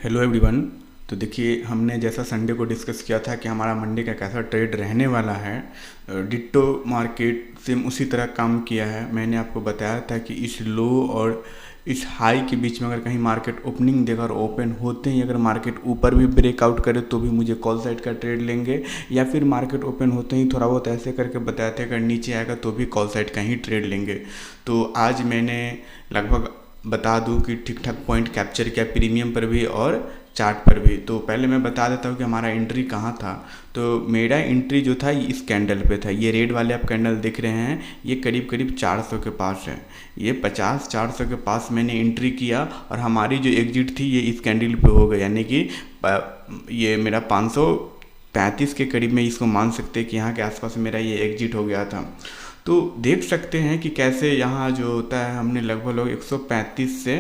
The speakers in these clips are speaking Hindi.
Hello everyone. तो देखिए, हमने जैसा संडे को डिस्कस किया था कि हमारा मंडे का कैसा ट्रेड रहने वाला है, डिट्टो मार्केट सेम उसी तरह काम किया है। मैंने आपको बताया था कि इस लो और इस हाई के बीच में अगर कहीं मार्केट ओपनिंग देगा और ओपन होते ही अगर मार्केट ऊपर भी ब्रेकआउट करे तो भी मुझे कॉल साइड का ट्रेड लेंगे, या फिर मार्केट ओपन होते ही थोड़ा बहुत ऐसे करके बताया था अगर नीचे आएगा तो भी कॉल साइड का ही ट्रेड लेंगे। तो आज मैंने लगभग बता दूं कि ठीक ठाक पॉइंट कैप्चर किया प्रीमियम पर भी और चार्ट पर भी। तो पहले मैं बता देता हूँ कि हमारा एंट्री कहाँ था। तो मेरा एंट्री जो था ये इस कैंडल पे था। ये रेड वाले आप कैंडल देख रहे हैं, ये करीब करीब 400 के पास है। ये 50-400 के पास मैंने एंट्री किया और हमारी जो एग्जिट थी ये इस कैंडल पे हो गई, यानी कि ये मेरा 535 के करीब में इसको मान सकते हैं कि यहाँ के आसपास मेरा ये एग्जिट हो गया था। तो देख सकते हैं कि कैसे यहाँ जो होता है हमने लगभग 135 से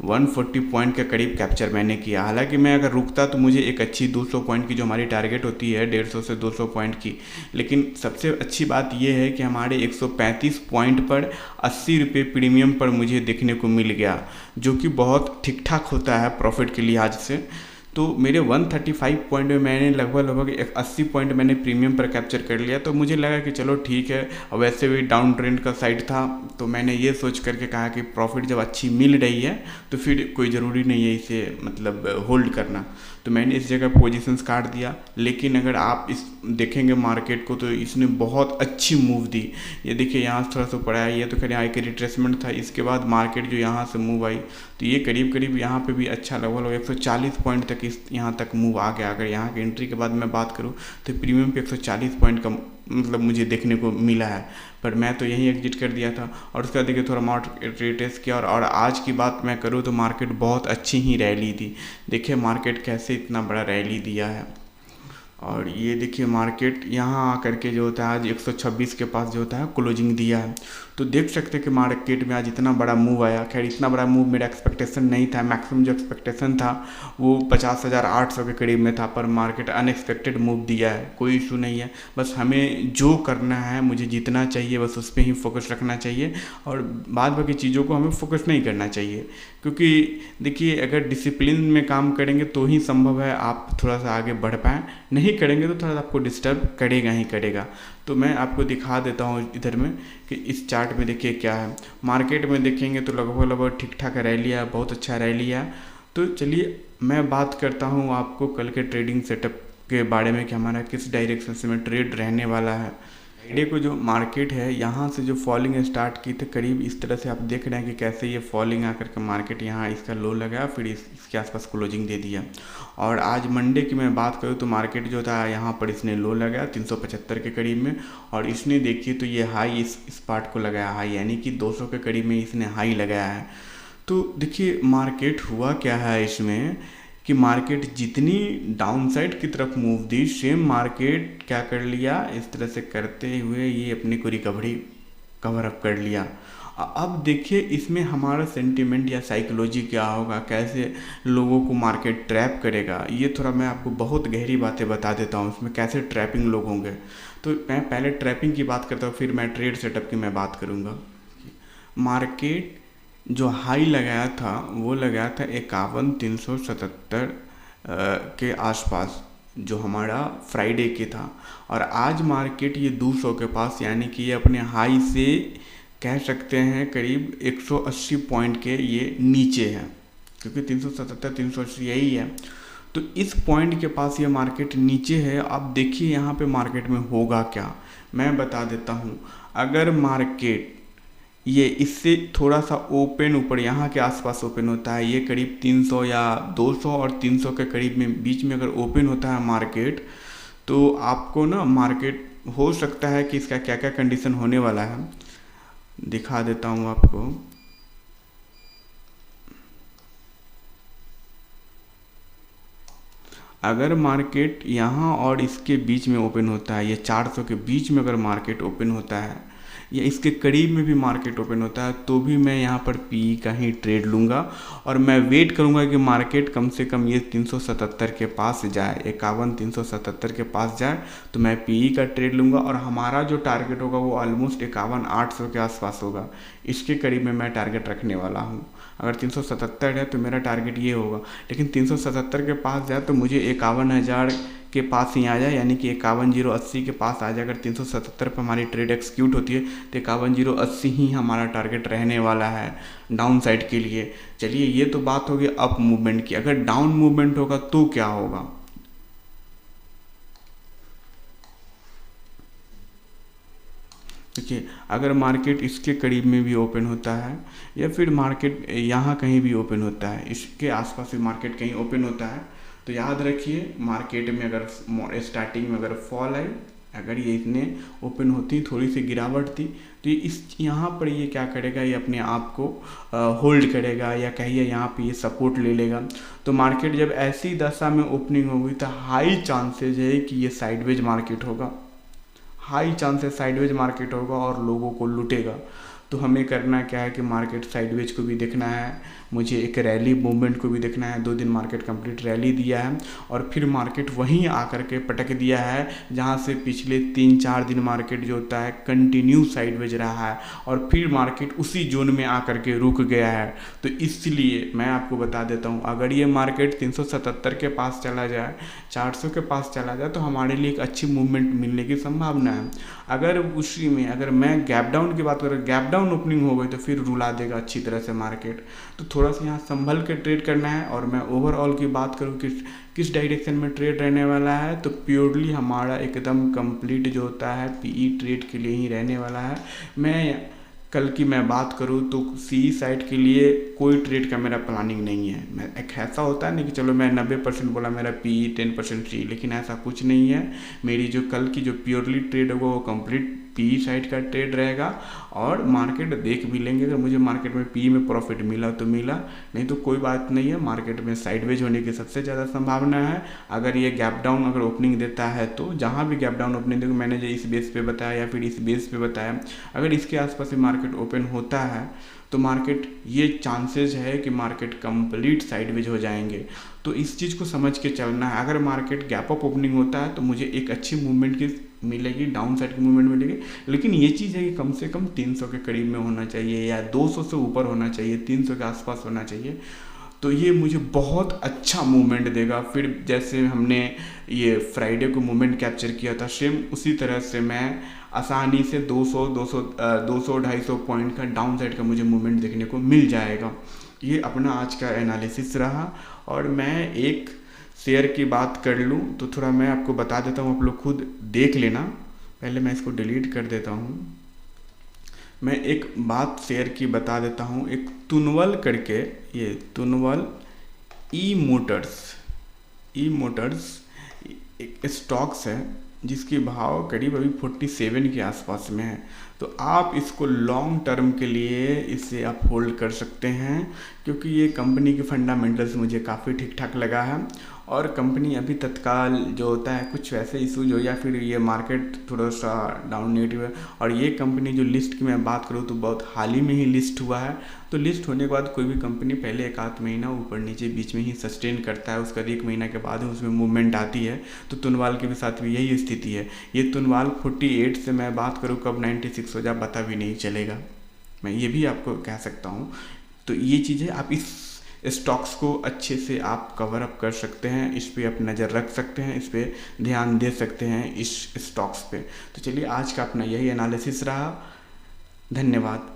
140 पॉइंट के करीब कैप्चर मैंने किया। हालांकि मैं अगर रुकता तो मुझे एक अच्छी 200 पॉइंट की जो हमारी टारगेट होती है 150 से 200 पॉइंट की, लेकिन सबसे अच्छी बात यह है कि हमारे 135 पॉइंट पर 80 रुपये प्रीमियम पर मुझे देखने को मिल गया, जो कि बहुत ठीक ठाक होता है प्रॉफिट के लिहाज से। तो मेरे 135 पॉइंट में मैंने लगभग 80 पॉइंट मैंने प्रीमियम पर कैप्चर कर लिया। तो मुझे लगा कि चलो ठीक है, और वैसे भी डाउन ट्रेंड का साइड था, तो मैंने ये सोच करके कहा कि प्रॉफिट जब अच्छी मिल रही है तो फिर कोई ज़रूरी नहीं है इसे मतलब होल्ड करना। तो मैंने इस जगह पोजीशंस काट दिया। लेकिन अगर आप इस देखेंगे मार्केट को तो इसने बहुत अच्छी मूव दी। ये देखिए यहाँ से थोड़ा सा पड़ा है, ये तो खैर यहाँ एक रिट्रेसमेंट था। इसके बाद मार्केट जो यहाँ से मूव आई तो ये करीब करीब यहाँ पे भी अच्छा लगभग 140 पॉइंट तक इस यहाँ तक मूव आ गया। अगर यहाँ के एंट्री के बाद मैं बात करूँ तो प्रीमियम पे 140 पॉइंट का मतलब मुझे देखने को मिला है, पर मैं तो यहीं एग्जिट कर दिया था। और उसके बाद देखिए थोड़ा मार्केट रिटेस्ट किया और आज की बात मैं करूँ तो मार्केट बहुत अच्छी ही रैली दी। देखिए मार्केट कैसे इतना बड़ा रैली दिया है। और ये देखिए मार्केट यहाँ आकर के जो होता है आज 126 के पास जो होता है क्लोजिंग दिया है। तो देख सकते हैं कि मार्केट में आज इतना बड़ा मूव आया। खैर इतना बड़ा मूव मेरा एक्सपेक्टेशन नहीं था। मैक्सिमम जो एक्सपेक्टेशन था वो 50,800 के करीब में था, पर मार्केट अनएक्सपेक्टेड मूव दिया है। कोई इशू नहीं है, बस हमें जो करना है, मुझे जीतना चाहिए, बस उस पर ही फोकस रखना चाहिए और बाद बाकी चीज़ों को हमें फोकस नहीं करना चाहिए। क्योंकि देखिए अगर डिसिप्लिन में काम करेंगे तो ही संभव है आप थोड़ा सा आगे बढ़ पाएँ, नहीं करेंगे तो थोड़ा आपको डिस्टर्ब करेगा ही करेगा। तो मैं आपको दिखा देता हूँ इधर में कि इस चार्ट में देखिए क्या है। मार्केट में देखेंगे तो लगभग ठीक ठाक रैली है, बहुत अच्छा रैली है। तो चलिए मैं बात करता हूँ आपको कल के ट्रेडिंग सेटअप के बारे में कि हमारा किस डायरेक्शन से में ट्रेड रहने वाला है। फ्राइडे को जो मार्केट है यहाँ से जो फॉलिंग स्टार्ट की थी करीब इस तरह से आप देख रहे हैं कि कैसे ये फॉलिंग आकर के मार्केट यहाँ इसका लो लगा, फिर इसके आसपास क्लोजिंग दे दिया। और आज मंडे की मैं बात करूँ तो मार्केट जो था यहाँ पर इसने लो लगाया 375 के करीब में, और इसने देखिए तो ये हाई इस पार्ट को लगाया हाई, यानी कि 200 के करीब में इसने हाई लगाया है। तो देखिए मार्केट हुआ क्या है इसमें कि मार्केट जितनी डाउनसाइड की तरफ मूव दी, सेम मार्केट क्या कर लिया, इस तरह से करते हुए ये अपनी को रिकवरी कवर अप कर लिया। अब देखिए इसमें हमारा सेंटिमेंट या साइकोलॉजी क्या होगा, कैसे लोगों को मार्केट ट्रैप करेगा, ये थोड़ा मैं आपको बहुत गहरी बातें बता देता हूँ इसमें कैसे ट्रैपिंग लोग होंगे। तो मैं पहले ट्रैपिंग की बात करता हूँ, फिर मैं ट्रेड सेटअप की मैं बात करूँगा। मार्केट जो हाई लगाया था वो लगाया था 51,377 के आसपास, जो हमारा फ्राइडे के था। और आज मार्केट ये 200 के पास, यानी कि ये अपने हाई से कह सकते हैं करीब 180 पॉइंट के ये नीचे है, क्योंकि 377-380 यही है। तो इस पॉइंट के पास ये मार्केट नीचे है। अब देखिए यहाँ पे मार्केट में होगा क्या, मैं बता देता हूँ। अगर मार्केट ये इससे थोड़ा सा ओपन ऊपर यहाँ के आसपास ओपन होता है, ये करीब 300 या 200 और 300 के करीब में बीच में अगर ओपन होता है मार्केट, तो आपको ना मार्केट हो सकता है कि इसका क्या क्या कंडीशन होने वाला है दिखा देता हूँ आपको। अगर मार्केट यहाँ और इसके बीच में ओपन होता है, ये 400 के बीच में अगर मार्केट ओपन होता है या इसके करीब में भी मार्केट ओपन होता है, तो भी मैं यहाँ पर पी का ही ट्रेड लूँगा और मैं वेट करूँगा कि मार्केट कम से कम ये 377 के पास जाए, 51,377 के पास जाए, तो मैं पी का ट्रेड लूँगा। और हमारा जो टारगेट होगा वो ऑलमोस्ट 51,800 के आसपास होगा, इसके करीब में मैं टारगेट रखने वाला हूँ। अगर 377 है तो मेरा टारगेट ये होगा, लेकिन 377 के पास जाए तो मुझे 51,000 के पास ही आ जाए, यानी कि 51,080 के पास आ जाए। अगर 377 पर हमारी ट्रेड एक्सिक्यूट होती है तो 51,080 ही हमारा टारगेट रहने वाला है डाउन साइड के लिए। चलिए, ये तो बात होगी अप मूवमेंट की। अगर डाउन मूवमेंट होगा तो क्या होगा? देखिए, अगर मार्केट इसके करीब में भी ओपन होता है या फिर मार्केट यहाँ कहीं भी ओपन होता है, इसके आसपास भी मार्केट कहीं ओपन होता है, तो याद रखिए मार्केट में अगर स्टार्टिंग में अगर फॉल आई, अगर ये इतने ओपन होती, थोड़ी सी गिरावट थी, तो ये इस यहाँ पर ये क्या करेगा, ये अपने आप को होल्ड करेगा या कहिए यहाँ पे ये सपोर्ट ले लेगा। तो मार्केट जब ऐसी दशा में ओपनिंग होगी तो हाई चांसेज है कि ये साइडवेज मार्केट होगा, हाई चांसेस साइडवेज मार्केट होगा और लोगों को लूटेगा। तो हमें करना क्या है कि मार्केट साइडवेज को भी देखना है, मुझे एक रैली मूवमेंट को भी देखना है। 2 दिन मार्केट कंप्लीट रैली दिया है और फिर मार्केट वहीं आकर के पटक दिया है जहां से पिछले 3-4 दिन मार्केट जो होता है कंटिन्यू साइडवेज रहा है और फिर मार्केट उसी जोन में आकर के रुक गया है। तो इसलिए मैं आपको बता देता हूं, अगर ये मार्केट 377 के पास चला जाए, 400 के पास चला जाए, तो हमारे लिए एक अच्छी मूवमेंट मिलने की संभावना है। अगर उसी में अगर मैं गैप डाउन की बात करूँ, गैप डाउन ओपनिंग हो गई तो फिर रुला देगा अच्छी तरह से मार्केट। तो थोड़ा सा यहाँ संभल के ट्रेड करना है। और मैं ओवरऑल की बात करूँ किस डायरेक्शन में ट्रेड रहने वाला है, तो प्योरली हमारा एकदम कंप्लीट जो होता है पीई ट्रेड के लिए ही रहने वाला है। मैं कल की मैं बात करूँ तो सी साइड के लिए कोई ट्रेड का मेरा प्लानिंग नहीं है। मैं एक ऐसा होता है नहीं कि चलो मैं 90% बोला मेरा पी 10% सी, लेकिन ऐसा कुछ नहीं है। मेरी जो कल की जो प्योरली ट्रेड होगा वो कंप्लीट पी साइड का ट्रेड रहेगा और मार्केट देख भी लेंगे। अगर मुझे मार्केट में पी में प्रॉफिट मिला तो मिला, नहीं तो कोई बात नहीं है। मार्केट में साइडवेज होने की सबसे ज़्यादा संभावना है। अगर ये गैप डाउन अगर ओपनिंग देता है तो जहाँ भी गैप डाउन ओपनिंग देखो, मैंने जो इस बेस पे बताया या फिर इस बेस पे बताया, अगर इसके आसपास ही मार्केट ओपन होता है तो मार्केट ये चांसेस है कि मार्केट कंप्लीट साइडवेज हो जाएंगे। तो इस चीज़ को समझ के चलना है। अगर मार्केट गैप अप ओपनिंग होता है तो मुझे एक अच्छी मूवमेंट की मिलेगी, डाउन साइड की मूवमेंट मिलेगी, लेकिन ये चीज़ है कि कम से कम 300 के करीब में होना चाहिए या 200 से ऊपर होना चाहिए, 300 के आसपास होना चाहिए। तो ये मुझे बहुत अच्छा मूवमेंट देगा। फिर जैसे हमने ये फ्राइडे को मूवमेंट कैप्चर किया था, सेम उसी तरह से मैं आसानी से 200-250 पॉइंट का डाउन साइड का मुझे मूवमेंट देखने को मिल जाएगा। ये अपना आज का एनालिसिस रहा। और मैं एक शेयर की बात कर लूँ तो थोड़ा मैं आपको बता देता हूँ, आप लोग खुद देख लेना। पहले मैं इसको डिलीट कर देता हूँ। मैं एक बात शेयर की बता देता हूँ। एक तुनवल करके, ये तुनवल ई मोटर्स एक स्टॉक्स है जिसकी भाव करीब अभी 47 के आसपास में है। तो आप इसको लॉन्ग टर्म के लिए इसे आप होल्ड कर सकते हैं, क्योंकि ये कंपनी के फंडामेंटल्स मुझे काफ़ी ठीक ठाक लगा है। और कंपनी अभी तत्काल जो होता है कुछ वैसे इशूज हो या फिर ये मार्केट थोड़ा सा डाउन नेगेटिव है। और ये कंपनी जो लिस्ट की मैं बात करूँ तो बहुत हाल ही में ही लिस्ट हुआ है। तो लिस्ट होने के बाद कोई भी कंपनी पहले 1-8 महीना ऊपर नीचे बीच में ही सस्टेन करता है, उसका 1 महीना के बाद ही उसमें मूवमेंट आती है। तो तुनवाल के भी साथ भी यही स्थिति है। ये तुनवाल 48 से मैं बात करूँ कब 96 हो जाए पता भी नहीं चलेगा, मैं ये भी आपको कह सकता हूँ। तो ये चीज़ें आप इस स्टॉक्स को अच्छे से आप कवर अप कर सकते हैं, इस पे आप नज़र रख सकते हैं, इस पे ध्यान दे सकते हैं इस स्टॉक्स पे। तो चलिए आज का अपना यही एनालिसिस रहा। धन्यवाद।